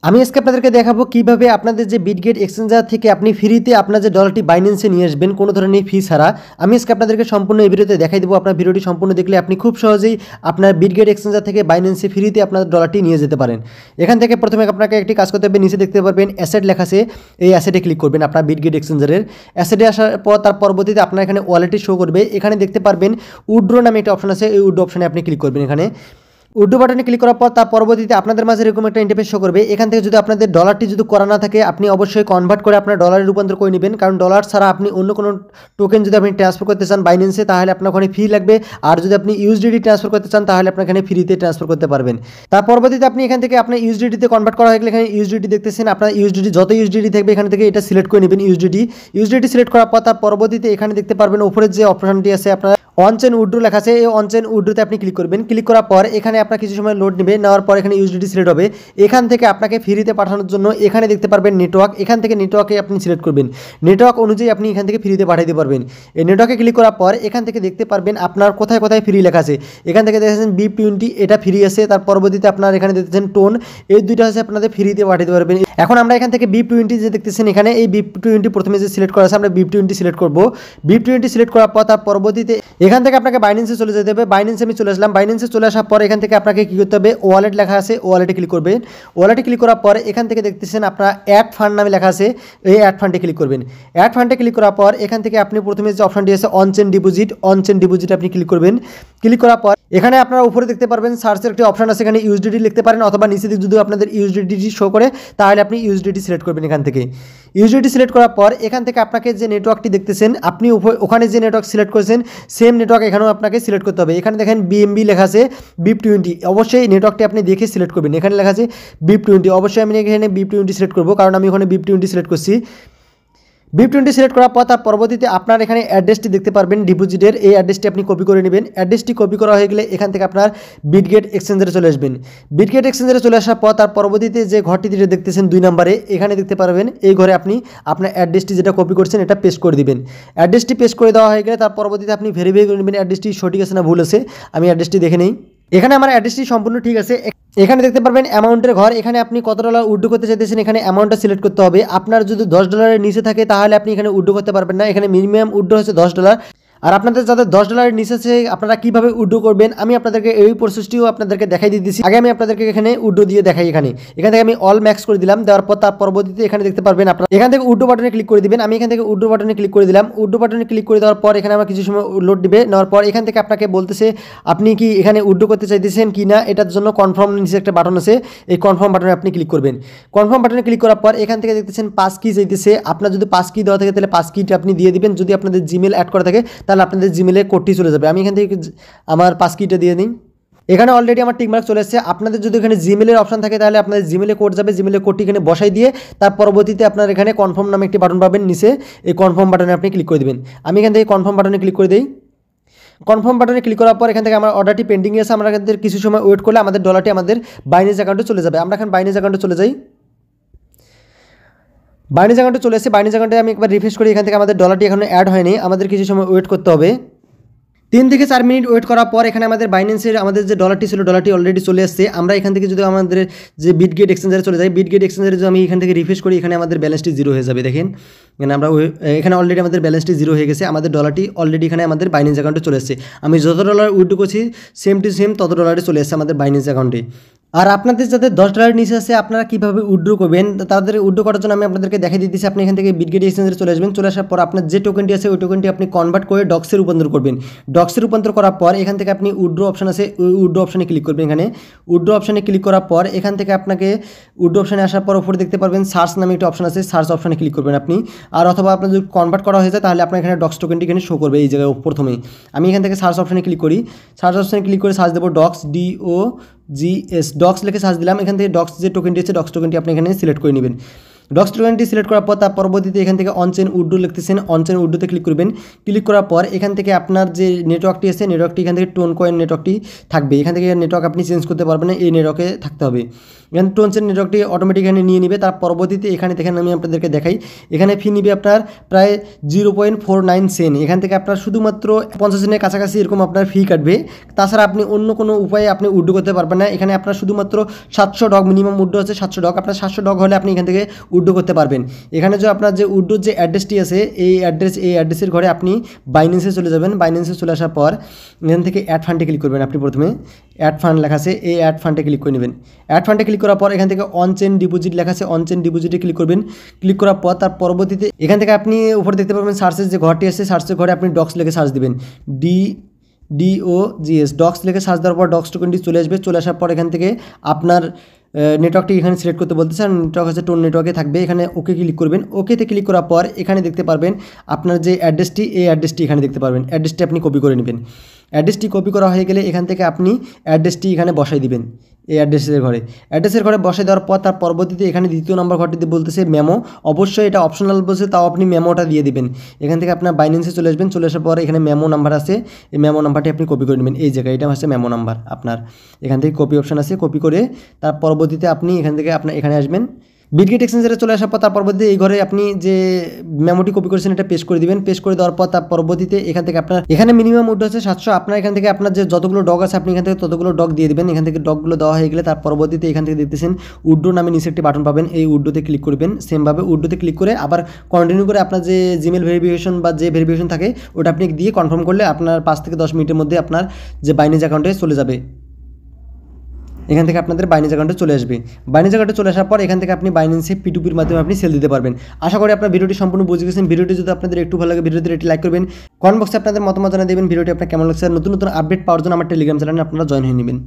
আমি আজকে আপনাদেরকে দেখাবো কিভাবে আপনাদের যে বিটগেট এক্সচেঞ্জার থেকে আপনি ফ্রিতে আপনার যে ডলারটি বাইন্যান্সে নিয়ে আসবেন কোনো ধরনের ফি ছাড়া। আমি আজকে আপনাদেরকে সম্পূর্ণ এই ভিডিওতে দেখাই দেবো। আপনার ভিডিওটি সম্পূর্ণ দেখলে আপনি খুব সহজেই আপনার বিটগেট এক্সচেঞ্জার থেকে বাইন্যান্সে ফ্রিতে আপনার ডলারটি নিয়ে যেতে পারেন। এখান থেকে প্রথমে আপনাকে একটি কাজ করতে হবে, নিচে দেখতে পারবেন অ্যাসেট লেখা আছে, এই অ্যাসেটে ক্লিক করবেন। আপনার বিটগেট এক্সচেঞ্জারের অ্যাসেটে আসার পর তার পরবর্তীতে আপনার এখানে ওয়ালেটে শো করবে। এখানে দেখতে পারবেন উইথড্র নামে একটা অপশন আছে, এই উইথড্র অপশনে আপনি ক্লিক করবেন। এখানে উইথড্র বাটনে ক্লিক করার পর তার পরবর্তীতে আপনাদের মাঝে এরকম একটা ইন্টারফেস শো করবে। এখান থেকে যদি আপনাদের ডলারটি যদি করা না থাকে, আপনি অবশ্যই কনভার্ট করে আপনার ডলারে রূপান্তর করে নেবেন, কারণ ডলার ছাড়া আপনি অন্য কোনো টোকেন যদি আপনি ট্রান্সফার করতে চান বাইন্যান্সে, তাহলে আপনার ওখানে ফি লাগবে। আর যদি আপনি ইউএসডিটি ট্রান্সফার করতে চান, তাহলে আপনার এখানে ফ্রিতে ট্রান্সফার করতে পারবেন। তার পরবর্তীতে আপনি এখান থেকে আপনার ইউএসডিটিতে কনভার্ট করা হয়ে গেলে এখানে ইউএসডিটি দেখতেছেন, আপনার ইউএসডিটি যত ইউএসডিটি থাকবে এখান থেকে এটা সিলেক্ট করে নেবেন। ইউএসডিটি সিলেক্ট করার পর তার পরবর্তীতে এখানে দেখতে পারবেন উপরের যে অপশনটি আছে আপনার অন চেইন উইথড্র লেখা আছে, এই অন চেইন উইথড্রতে আপনি ক্লিক করবেন। ক্লিক করার পর এখানে আপনার কিছু সময় লোড নেবে, নেওয়ার পর এখানে ইউএসডিটি সিলেক্ট হবে। এখান থেকে আপনাকে ফ্রিতে পাঠানোর জন্য এখানে দেখতে পারবেন নেটওয়ার্ক, এখান থেকে নেটওয়ার্কে আপনি সিলেক্ট করবেন। নেটওয়ার্ক অনুযায়ী আপনি এখান থেকে ফ্রিতে পাঠাতে পারবেন। এই নেটওয়ার্কে ক্লিক করার পর এখান থেকে দেখতে পারবেন আপনার কোথায় কোথায় ফ্রি লেখা আছে। এখান থেকে দেখেছেন BIP20 এটা ফ্রি আছে, তার পরবর্তীতে আপনার এখানে দেখতেছেন টোন, এই দুইটা আছে আপনাদের ফ্রিতে পাঠাতে পারবেন। এখন আমরা এখান থেকে BIP20 যে দেখতেছেন এখানে, এই BIP20 প্রথমে যে সিলেক্ট করা আছে আমরা BIP20 সিলেক্ট করব। BIP20 সিলেক্ট করার পর তার পরবর্তীতে এখান থেকে আপনাকে বাইন্যান্সে চলে যেতে হবে। বাইন্যান্সে আমি চলে আসলাম। বাইন্যান্সে চলে আসার পর এখান থেকে আপনাকে কী করতে হবে, ওয়ালেট লেখা আছে, ওয়ালেটে ক্লিক করবেন। ওয়ালেটে ক্লিক করার পর এখান থেকে দেখতেছেন আপনার অ্যাড ফান্ড নামে লেখা আছে, এই অ্যাড ফান্ডে ক্লিক করবেন। অ্যাড ফান্ডে ক্লিক করার পর এখান থেকে আপনি প্রথমে যে অপশনটি আছে অন চেইন ডিপোজিট আপনি ক্লিক করবেন। ক্লিক করার পর এখানে আপনারা উপরে দেখতে পারবেন সার্চের একটি অপশন আছে, এখানে ইউএসডিটি লিখতে পারেন, অথবা নিচে দিকে যদি আপনাদের ইউএসডিটি শো করে তাহলে আপনি ইউএসডিটি সিলেক্ট করবেন। এখান থেকে ইউএসডিটি সিলেক্ট করার পর এখান থেকে আপনাকে যে নেটওয়ার্কটি দেখতেছেন, আপনি ওখানে যে নেটওয়ার্ক সিলেক্ট করেছেন সেম নেটওয়ার্ক এখানেও আপনাকে সিলেক্ট করতে হবে। এখানে দেখেন BNB লেখা আছে, BIP20 অবশ্যই নেটওয়ার্কটি আপনি দেখে সিলেক্ট করবেন। এখানে লেখা আছে BIP20, অবশ্যই আমি এখানে BIP20 সিলেক্ট করব, কারণ আমি ওখানে BIP20 সিলেক্ট করছি। BIP20 সিলেক্ট করার পর তার পরবর্তীতে আপনার এখানে অ্যাড্রেসটি দেখতে পারবেন ডিপোজিটের, এই অ্যাড্রেসটি আপনি কপি করে নেবেন। অ্যাড্রেসটি কপি করা হয়ে গেলে এখান থেকে আপনার বিটগেট এক্সচেঞ্জারে চলে আসবেন। বিটগেট এক্সচেঞ্জারে চলে আসার পর তার পরবর্তীতে যে ঘরটি দেখতেছেন 2 নম্বরে, এখানে দেখতে পারবেন এই ঘরে আপনি আপনার অ্যাড্রেসটি যেটা কপি করছেন এটা পেস্ট করে দিবেন। অ্যাড্রেসটি পেস্ট করে দেওয়া হয়ে গেলে তার পরবর্তীতে আপনি ভেরিফাই করে নেবেন অ্যাড্রেসটি সঠিক আছে না ভুল আছে। আমি অ্যাড্রেসটি দেখে নেই, এখানে আমার অ্যাড্রেসটি সম্পূর্ণ ঠিক আছে। এখানে দেখতে পারবেন অ্যামাউন্টের ঘর, এখানে আপনি কত ডলার উইথড্র করতে চাইতেছেন এখানে অ্যামাউন্টটা সিলেক্ট করতে হবে। আপনার যদি $10 নিচে থাকে তাহলে আপনি এখানে উইথড্র করতে পারবেন না, এখানে মিনিমাম উইথড্র হচ্ছে $10। আর আপনাদের যাদের $10 নিচে আছে আপনারা কীভাবে উইথড্র করবেন আমি আপনাদেরকে এই প্রসেসটিও আপনাদেরকে দেখাই দিতেছি। আগে আমি আপনাদেরকে এখানে উইথড্র দিয়ে দেখাই। এখান থেকে আমি অল ম্যাক্স করে দিলাম, দেওয়ার পর তার পরবর্তীতে এখানে দেখতে পারবেন আপনারা এখান থেকে উইথড্র বাটনে ক্লিক করে দিবেন। আমি এখান থেকে উইথড্র বাটনে ক্লিক করে দিলাম। উইথড্র বাটনে ক্লিক করে দেওয়ার পর এখানে আমার কিছু সময় লোড দিবে, নেওয়ার পর এখান থেকে আপনাকে বলতেছে আপনি কি এখানে উইথড্র করতে চাইতেছেন কি না, এটার জন্য কনফার্ম নিচে একটা বাটন আছে, এই কনফার্ম বাটনে আপনি ক্লিক করবেন। কনফার্ম বাটনে ক্লিক করার পর এখান থেকে দেখতেছেন পাস কি চাইতেছে। আপনার যদি পাস কি দেওয়া থাকে তাহলে পাস কিটা আপনি দিয়ে দিবেন। যদি আপনাদের জিমেল অ্যাড করা থাকে তাহলে আপনাদের জিমেলে কোডটি চলে যাবে। আমি এখান থেকে আমার পাস কিটা দিয়ে নিই। এখানে অলরেডি আমার টিকমার্ক চলে এসেছে। আপনাদের যদি এখানে জিমেলের অপশন থাকে তাহলে আপনাদের জিমেলে কোড যাবে, জিমেলের কোডটি এখানে বসাই দিয়ে তার পরবর্তীতে আপনার এখানে কনফার্ম নামে একটি বাটন পাবেন নিচে, এই কনফার্ম বাটনে আপনি ক্লিক করে দেবেন। আমি এখান থেকে কনফার্ম বাটনে ক্লিক করে দিই। কনফার্ম বাটনে ক্লিক করার পর এখান থেকে আমার অর্ডারটি পেন্ডিং আছে, আমরা কিছু সময় ওয়েট করলে আমাদের ডলারটি আমাদের বাইন্যান্স অ্যাকাউন্টে চলে যাবে। আমরা এখন বাইন্যান্স অ্যাকাউন্টে চলে যাই। বাইন্যান্স অ্যাকাউন্টে চলে এসে বাইন্যান্স অ্যাকাউন্টে আমি একবার রিফ্রেশ করি। এখান থেকে আমাদের ডলারটি এখনো অ্যাড হয়নি, আমাদের কিছু সময় ওয়েট করতে হবে। 3 থেকে 4 মিনিট ওয়েট করার পর এখানে আমাদের বাইন্যান্সের আমাদের যে ডলারটি ছিল ডলারটি অলরেডি চলে আসছে। আমরা এখান থেকে যদি আমাদের যে বিটগেট এক্সচেঞ্জারে চলে যাই, বিটগেট এক্সচেঞ্জারে যদি আমি এখান থেকে রিফ্রেশ করি এখানে আমাদের ব্যালেন্সটি 0 হয়ে যাবে। দেখেন এখানে আমরা এখানে অলরেডি আমাদের ব্যালেন্সটি 0 হয়ে গেছে, আমাদের ডলারটি অলরেডি এখানে আমাদের বাইন্যান্স অ্যাকাউন্টে চলে এসেছে। আমি যত ডলার উইথড্র করছি সেম টু সেম তত ডলারে চলে এসেছে আমাদের বাইন্যান্স অ্যাকাউন্টে। আর আপনাদের যাদের $10 নিচে আছে আপনারা কীভাবে উইথড্র করবেন তাদের উইথড্র করার জন্য আমি আপনাদেরকে দেখাই দিতেছি। আপনি এখান থেকে বিটগেট এক্সচেঞ্জে চলে আসবেন। চলে আসার পর আপনার যে টোকেনটি আছে ওই টোকেনটি আপনি কনভার্ট করে ডক্সে রূপান্তর করবেন। ডক্সে রূপান্তর করার পর এখান থেকে আপনি উইথড্র অপশন আছে, ওই উইথড্র অপশনে ক্লিক করবেন। এখানে উইথড্র অপশনে ক্লিক করার পর এখান থেকে আপনাকে উইথড্র অপশনে আসার পর উপরে দেখতে পারবেন সার্চ নামে একটা অপশন আছে, সার্চ অপশনে ক্লিক করবেন আপনি। আর অথবা আপনার যদি কনভার্ট করা হয়ে যায় তাহলে আপনার এখানে ডক্স টোকেনটি এখানে শো করবে এই জায়গায় প্রথমেই। আমি এখান থেকে সার্চ অপশনে ক্লিক করি। সার্চ অপশনে ক্লিক করে সার্চ দেবো ডক্স, DOGS ডক্স লিখে সার্চ দিলাম। এখান থেকে ডক্স যে টোকেনটি আছে ডক্স টোকেনটি আপনি এখানে সিলেক্ট করে নেবেন। ডক্স টোকেনটি সিলেক্ট করার পর তার পরবর্তীতে এখান থেকে অনচেন উড্ডু লিখতেছেন, অনচেন উড্ডুতে ক্লিক করবেন। ক্লিক করার পর এখান থেকে আপনার যে নেটওয়ার্কটি আছে নেটওয়ার্কটি এখান থেকে টোন কয়েন নেটওয়ার্কটি থাকবে। এখান থেকে নেটওয়ার্ক আপনি চেঞ্জ করতে পারবেন না, এই নেটওয়ার্কে থাকতে হবে। এখানে টোনচেন নেটওয়ার্কটি অটোমেটিক এখানে নিয়ে নেবে। তার পরবর্তীতে এখানে দেখেন আমি আপনাদেরকে দেখাই, এখানে ফি নিবে আপনার প্রায় 0.49 সেন্ট। এখান থেকে আপনার শুধুমাত্র 50 সেন্টের কাছাকাছি এরকম আপনার ফি কাটবে। তাছাড়া আপনি অন্য কোনো উপায়ে আপনি উড্ডু করতে পারবেন না। এখানে আপনার শুধুমাত্র 700 ডগ মিনিমাম উড্ডু আছে, 700 ডগ। আপনার 700 ডগ হলে আপনি এখান থেকে উড্ডু করতে পারবেন। এখানে যে আপনার যে উড্ডুর যে অ্যাড্রেসটি আছে এই অ্যাড্রেসের ঘরে আপনি বাইন্যান্সে চলে যাবেন। বাইন্যান্সে চলে আসার পর এখান থেকে অ্যাড ফান্ডে ক্লিক করবেন। আপনি প্রথমে অ্যাড ফান্ড লেখা আছে, এই অ্যাড ফান্ডে ক্লিক করে নেবেন। অ্যাড ফান্ডে ক্লিক করার পর এখান থেকে অনচেন ডিপোজিট লেখা আছে, অনচেন ডিপোজিটে ক্লিক করবেন। ক্লিক করার পর তার পরবর্তীতে এখান থেকে আপনি উপরে দেখতে পাবেন সার্চের যে ঘরটি আছে, সার্চের ঘরে আপনি ডক্স লিখে সার্চ দিবেন, DOGS ডক্স লিখে সার্চ দেওয়ার পর ডক্স টোকেনটি চলে আসবে। চলে আসার পর এখান থেকে আপনার নেটওয়ার্কটি এখানে সিলেক্ট করতে বলতেছে, আর নেটওয়ার্ক আছে টোন নেটওয়ার্কে থাকবে। এখানে ওকে ক্লিক করবেন। ওকেতে ক্লিক করার পর এখানে দেখতে পারবেন আপনার যে অ্যাড্রেসটি, এই অ্যাড্রেসটি এখানে দেখতে পারবেন। অ্যাড্রেসটি আপনি কপি করে নেবেন। অ্যাড্রেসটি কপি করা হয়ে গেলে এখান থেকে আপনি অ্যাড্রেসটি এখানে বসাই দিবেন এই অ্যাড্রেসের ঘরে বসাই দেওয়ার পর তার পরবর্তীতে এখানে দ্বিতীয় নম্বর ঘরটিতে বলতেছে মেমো। অবশ্যই এটা অপশনাল বলছে, তাও আপনি মেমোটা দিয়ে দিবেন। এখান থেকে আপনার বাইন্যান্সে চলে আসবেন। চলে আসার পর এখানে মেমো নাম্বার আছে, এই মেমো নাম্বারটি আপনি কপি করে নেবেন। এই জায়গায় এটা হচ্ছে মেমো নাম্বার আপনার। এখান থেকে কপি অপশন আছে, কপি করে তার পরবর্তীতে আপনি এখান থেকে আপনার এখানে আসবেন। বিটগেট এক্সচেঞ্জারে চলে আসার পর তার পরবর্তীতে এই ঘরে আপনি যে মেমোটি কপি করেছেন এটা পেস্ট করে দিবেন। পেস্ট করে দেওয়ার পর তার পরবর্তীতে এখান থেকে আপনার এখানে মিনিমাম উড হচ্ছে 700। আপনার এখান থেকে আপনার যে যতগুলো ডগ আছে আপনি এখান থেকে ততগুলো ডগ দিয়ে দিবেন। এখান থেকে ডগগুলো দেওয়া হয়ে গেলে তার পরবর্তীতে এখান থেকে দেখতেছেন উড্ডো নামে নিচে একটি বাটন পাবেন, এই উড্ডোতে ক্লিক করবেন। সেমভাবে উড্ডোতে ক্লিক করে আবার কন্টিনিউ করে আপনার যে জিমেল ভেরিফিকেশন বা যে ভেরিফিকেশন থাকে ওটা আপনি দিয়ে কনফার্ম করলে আপনার 5 থেকে 10 মিনিটের মধ্যে আপনার যে বাইন্যান্স অ্যাকাউন্টে চলে যাবে। এখান থেকে আপনাদের বাইন্যান্স অ্যাকাউন্টে চলে আসবে। বাইন্যান্স অ্যাকাউন্টে চলে আসার পর এখান থেকে আপনি বাইন্যান্সে P2P মাধ্যমে আপনি সেল দিতে পারবেন। আশা করি আপনার ভিডিওটি সম্পূর্ণ বুঝে গেছেন। ভিডিওটি যদি আপনাদের একটু ভালো লাগে ভিডিওতে একটি লাইক করবেন, কমেন্ট বক্সে আপনাদের মতামত জানিয়ে দেবেন ভিডিওটি আপনার কেমন লাগছে। নতুন নতুন আপডেট পাওয়ার জন্য আমার টেলিগ্রাম চ্যানেলে আপনারা জয়েন হয়ে নেবেন।